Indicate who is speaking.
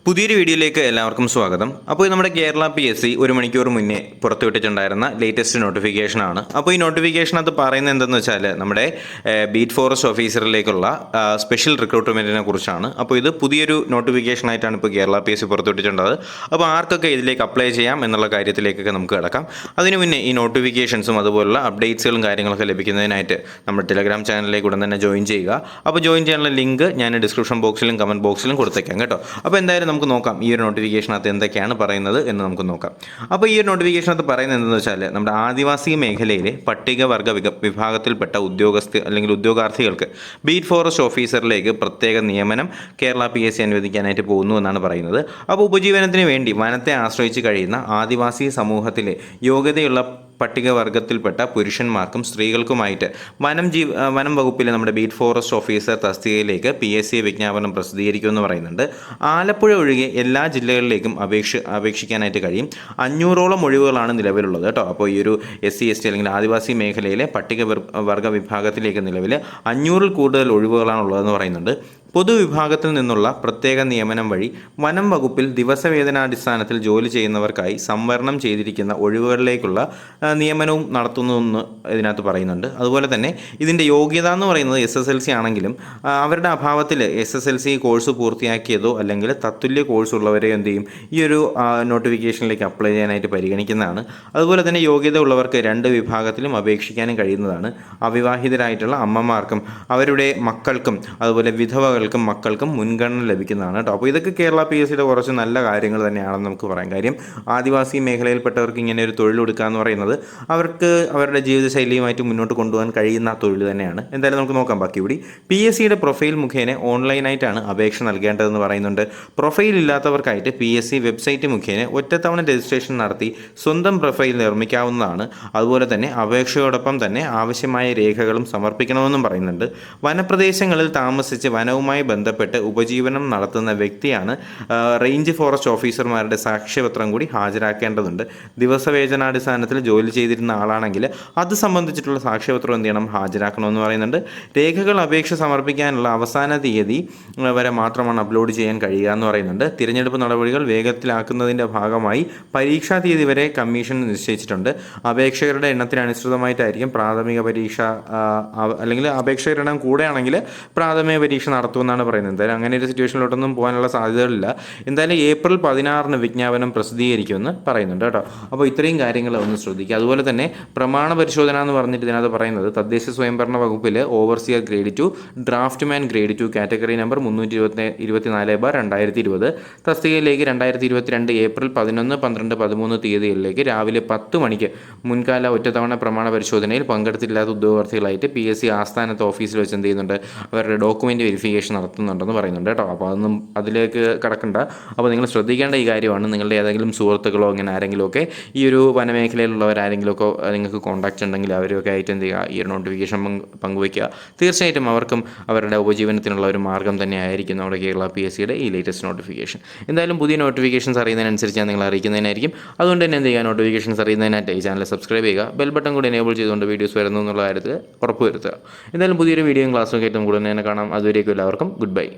Speaker 1: പുതിയൊരു വീഡിയോയിലേക്ക് എല്ലാവർക്കും സ്വാഗതം. അപ്പോൾ നമ്മുടെ കേരള PSC ഒരു മണിക്കൂർ മുന്നേ പുറത്തുവിട്ടിട്ടുണ്ടായിരുന്ന ലേറ്റസ്റ്റ് നോട്ടിഫിക്കേഷനാണ്. അപ്പോൾ ഈ നോട്ടിഫിക്കേഷനകത്ത് പറയുന്നത് എന്തെന്ന് വെച്ചാൽ നമ്മുടെ ബീറ്റ് ഫോറസ്റ്റ് ഓഫീസറിലേക്കുള്ള സ്പെഷ്യൽ റിക്രൂട്ട്മെൻറ്റിനെ കുറിച്ചാണ്. അപ്പോൾ ഇത് പുതിയൊരു നോട്ടിഫിക്കേഷനായിട്ടാണ് ഇപ്പോൾ കേരള PSC പുറത്തുവിട്ടിട്ടുള്ളത്. അപ്പോൾ ആർക്കൊക്കെ ഇതിലേക്ക് അപ്ലൈ ചെയ്യാം എന്നുള്ള കാര്യത്തിലേക്കൊക്കെ നമുക്ക് കിടക്കാം. അതിനു മുന്നേ ഈ നോട്ടിഫിക്കേഷൻസും അതുപോലുള്ള അപ്ഡേറ്റ്സുകളും കാര്യങ്ങളൊക്കെ ലഭിക്കുന്നതിനായിട്ട് നമ്മുടെ ടെലഗ്രാം ചാനലിലേക്ക് ഉടൻ തന്നെ ജോയിൻ ചെയ്യുക. അപ്പോൾ ജോയിൻ ചെയ്യാനുള്ള ലിങ്ക് ഞാൻ ഡിസ്ക്രിപ്ഷൻ ബോക്സിലും കമൻറ്റ് ബോക്സിലും കൊടുത്തേക്കാം കേട്ടോ. അപ്പോൾ എന്തായാലും നമുക്ക് നോക്കാം ഈ ഒരു നോട്ടിഫിക്കേഷനകത്ത് എന്തൊക്കെയാണ് പറയുന്നത് എന്ന് നമുക്ക് നോക്കാം. അപ്പോൾ ഈ ഒരു നോട്ടിഫിക്കേഷനകത്ത് പറയുന്നത് എന്തെന്ന് വെച്ചാൽ നമ്മുടെ ആദിവാസി മേഖലയിലെ പട്ടികവർഗ വിഭാഗത്തിൽപ്പെട്ട ഉദ്യോഗാർത്ഥികൾക്ക് ബീറ്റ് ഫോറസ്റ്റ് ഓഫീസറിലേക്ക് പ്രത്യേക നിയമനം കേരള PSC അനുവദിക്കാനായിട്ട് പോകുന്നു എന്നാണ് പറയുന്നത്. അപ്പോൾ ഉപജീവനത്തിന് വേണ്ടി വനത്തെ ആശ്രയിച്ച് കഴിയുന്ന ആദിവാസി സമൂഹത്തിലെ യോഗ്യതയുള്ള പട്ടികവർഗത്തിൽപ്പെട്ട പുരുഷന്മാർക്കും സ്ത്രീകൾക്കുമായിട്ട് വനം വകുപ്പിലെ നമ്മുടെ ബീറ്റ് ഫോറസ്റ്റ് ഓഫീസർ തസ്തികയിലേക്ക് PSC വിജ്ഞാപനം പ്രസിദ്ധീകരിക്കുമെന്ന് പറയുന്നുണ്ട്. ആലപ്പുഴ ഒഴികെ എല്ലാ ജില്ലകളിലേക്കും അപേക്ഷിക്കാനായിട്ട് കഴിയും. 500ഓളം ഒഴിവുകളാണ് നിലവിലുള്ളത് കേട്ടോ. അപ്പോൾ ഈ ഒരു SC ST അല്ലെങ്കിൽ ആദിവാസി മേഖലയിലെ പട്ടികവർഗ വിഭാഗത്തിലേക്ക് നിലവിൽ 500ൽ കൂടുതൽ ഒഴിവുകളാണുള്ളതെന്ന് പറയുന്നുണ്ട്. പൊതുവിഭാഗത്തിൽ നിന്നുള്ള പ്രത്യേക നിയമനം വഴി വനം വകുപ്പിൽ ദിവസവേതനാടിസ്ഥാനത്തിൽ ജോലി ചെയ്യുന്നവർക്കായി സംവരണം ചെയ്തിരിക്കുന്ന ഒഴിവുകളിലേക്കുള്ള നിയമനവും നടത്തുന്നുവെന്ന് ഇതിനകത്ത് പറയുന്നുണ്ട്. അതുപോലെ തന്നെ ഇതിൻ്റെ യോഗ്യത എന്ന് പറയുന്നത് SSLC ആണെങ്കിലും അവരുടെ അഭാവത്തിൽ SSLC കോഴ്സ് പൂർത്തിയാക്കിയതോ അല്ലെങ്കിൽ തത്തുല്യ കോഴ്സ് ഉള്ളവരെയോ എന്ത് ചെയ്യും ഈ ഒരു നോട്ടിഫിക്കേഷനിലേക്ക് അപ്ലൈ ചെയ്യാനായിട്ട് പരിഗണിക്കുന്നതാണ്. അതുപോലെ തന്നെ യോഗ്യത ഉള്ളവർക്ക് 2 വിഭാഗത്തിലും അപേക്ഷിക്കാനും കഴിയുന്നതാണ്. അവിവാഹിതരായിട്ടുള്ള അമ്മമാർക്കും അവരുടെ മക്കൾക്കും അതുപോലെ വിധവകൾക്കും മക്കൾക്കും മുൻഗണന ലഭിക്കുന്നതാണ് കേട്ടോ. അപ്പോൾ ഇതൊക്കെ കേരള PSCയുടെ കുറച്ച് നല്ല കാര്യങ്ങൾ തന്നെയാണെന്ന് നമുക്ക് പറയാം. കാര്യം ആദിവാസി മേഖലയിൽപ്പെട്ടവർക്ക് ഇങ്ങനെ ഒരു തൊഴിൽ കൊടുക്കുക എന്ന് പറയുന്നത് അവർക്ക് അവരുടെ ജീവിതശൈലിയുമായിട്ട് മുന്നോട്ട് കൊണ്ടുപോകാൻ കഴിയുന്ന തൊഴിൽ തന്നെയാണ്. എന്തായാലും നമുക്ക് നോക്കാം ബാക്കി കൂടി. PSCയുടെ പ്രൊഫൈൽ മുഖേന ഓൺലൈനായിട്ടാണ് അപേക്ഷ നൽകേണ്ടതെന്ന് പറയുന്നുണ്ട്. പ്രൊഫൈൽ ഇല്ലാത്തവർക്കായിട്ട് PSC വെബ്സൈറ്റ് മുഖേന ഒറ്റത്തവണ രജിസ്ട്രേഷൻ നടത്തി സ്വന്തം പ്രൊഫൈൽ നിർമ്മിക്കാവുന്നതാണ്. അതുപോലെ തന്നെ അപേക്ഷയോടൊപ്പം തന്നെ ആവശ്യമായ രേഖകളും സമർപ്പിക്കണമെന്നും പറയുന്നുണ്ട്. വനപ്രദേശങ്ങളിൽ താമസിച്ച് വനവുമായി ബന്ധപ്പെട്ട് ഉപജീവനം നടത്തുന്ന വ്യക്തിയാണ് റേഞ്ച് ഫോറസ്റ്റ് ഓഫീസർമാരുടെ സാക്ഷ്യപത്രം കൂടി ഹാജരാക്കേണ്ടതുണ്ട്. ദിവസവേതനാടിസ്ഥാനത്തിൽ ജോലി ചെയ്തിരുന്ന ആളാണെങ്കിൽ അത് സംബന്ധിച്ചിട്ടുള്ള സാക്ഷ്യപത്രം എന്ത് ചെയ്യണം ഹാജരാക്കണമെന്ന് പറയുന്നുണ്ട്. രേഖകൾ അപേക്ഷ സമർപ്പിക്കാനുള്ള അവസാന തീയതി വരെ മാത്രമാണ് അപ്ലോഡ് ചെയ്യാൻ കഴിയുക എന്ന് പറയുന്നുണ്ട്. തിരഞ്ഞെടുപ്പ് നടപടികൾ വേഗത്തിലാക്കുന്നതിൻ്റെ ഭാഗമായി പരീക്ഷാ തീയതി വരെ കമ്മീഷൻ നിശ്ചയിച്ചിട്ടുണ്ട്. അപേക്ഷകരുടെ എണ്ണത്തിന് അനുസൃതമായിട്ടായിരിക്കും പ്രാഥമിക പരീക്ഷ അല്ലെങ്കിൽ അപേക്ഷകരുടെ എണ്ണം കൂടെയാണെങ്കിൽ പ്രാഥമിക പരീക്ഷ നടത്തുമെന്നാണ് പറയുന്നത്. എന്തായാലും അങ്ങനെ ഒരു സിറ്റുവേഷനിലോട്ടൊന്നും പോകാനുള്ള സാധ്യതകളില്ല. എന്തായാലും ഏപ്രിൽ 16 വിജ്ഞാപനം പ്രസിദ്ധീകരിക്കുമെന്ന് പറയുന്നുണ്ട് കേട്ടോ. അപ്പോൾ ഇത്രയും കാര്യങ്ങൾ ഒന്ന് ശ്രദ്ധിക്കുക. അതുപോലെ തന്നെ പ്രമാണ പരിശോധന എന്ന് പറഞ്ഞിട്ട് ഇതിനകത്ത് പറയുന്നത് തദ്ദേശ സ്വയംഭരണ വകുപ്പിൽ overseer grade 2 draughtsman grade 2 category number 324/2020 തസ്തികയിലേക്ക് 2022 ഏപ്രിൽ 11, 12, 13 തീയതികളിലേക്ക് രാവിലെ 10 മണിക്ക് മുൻകാല ഒറ്റത്തവണ പ്രമാണ പരിശോധനയിൽ പങ്കെടുത്തില്ലാത്ത ഉദ്യോഗാർത്ഥികളായിട്ട് PSC ആസ്ഥാനത്ത് ഓഫീസിൽ വെച്ച് എന്ത് ചെയ്യുന്നുണ്ട് അവരുടെ ഡോക്യുമെൻ്റ് വെരിഫിക്കേഷൻ നടത്തുന്നുണ്ടെന്ന് പറയുന്നുണ്ട് കേട്ടോ. അപ്പോൾ അതൊന്നും അതിലേക്ക് കടക്കണ്ട. അപ്പോൾ നിങ്ങൾ ശ്രദ്ധിക്കേണ്ട ഈ കാര്യമാണ്. നിങ്ങളുടെ ഏതെങ്കിലും സുഹൃത്തുക്കളോ അങ്ങനെ ആരെങ്കിലുമൊക്കെ ഈ ഒരു വനമേഖലയിലുള്ളവരാരെങ്കിലുമൊക്കെ നിങ്ങൾക്ക് കോൺടാക്റ്റ് ഉണ്ടെങ്കിൽ അവരൊക്കെ ആയിട്ട് എന്ത് ചെയ്യുക ഈ ഒരു നോട്ടിഫിക്കേഷൻ പങ്കുവയ്ക്കുക. തീർച്ചയായിട്ടും അവർക്കും അവരുടെ ഉപജീവനത്തിനുള്ള ഒരു മാർഗ്ഗം തന്നെ ആയിരിക്കും നമ്മുടെ കേരള PSCയുടെ ഈ ലേറ്റസ്റ്റ് നോട്ടിഫിക്കേഷൻ. എന്തായാലും പുതിയ നോട്ടിഫിക്കേഷൻസ് അറിയുന്നതിനനുസരിച്ച് ഞാൻ നിങ്ങൾ അറിയിക്കുന്നതിനായിരിക്കും. അതുകൊണ്ട് തന്നെ എന്ത് ചെയ്യുക നോട്ടിഫിക്കേഷൻസ് അറിയുന്നതിനായിട്ട് ഈ ചാനൽ സബ്സ്ക്രൈബ് ചെയ്യുക. ബെൽ ബട്ടൺ കൂടി എനേബിൾ ചെയ്തുകൊണ്ട് വീഡിയോസ് വരുന്നു എന്നുള്ള കാര്യത്തിൽ ഉറപ്പുവരുത്തുക. എന്തായാലും പുതിയൊരു വീഡിയോയും ക്ലാസ്സും ഒക്കെ ആയിട്ട് നമുക്ക് ഉടനെ തന്നെ കാണാം. അതുവരേക്കും എല്ലാവർക്കും ഗുഡ് ബൈ.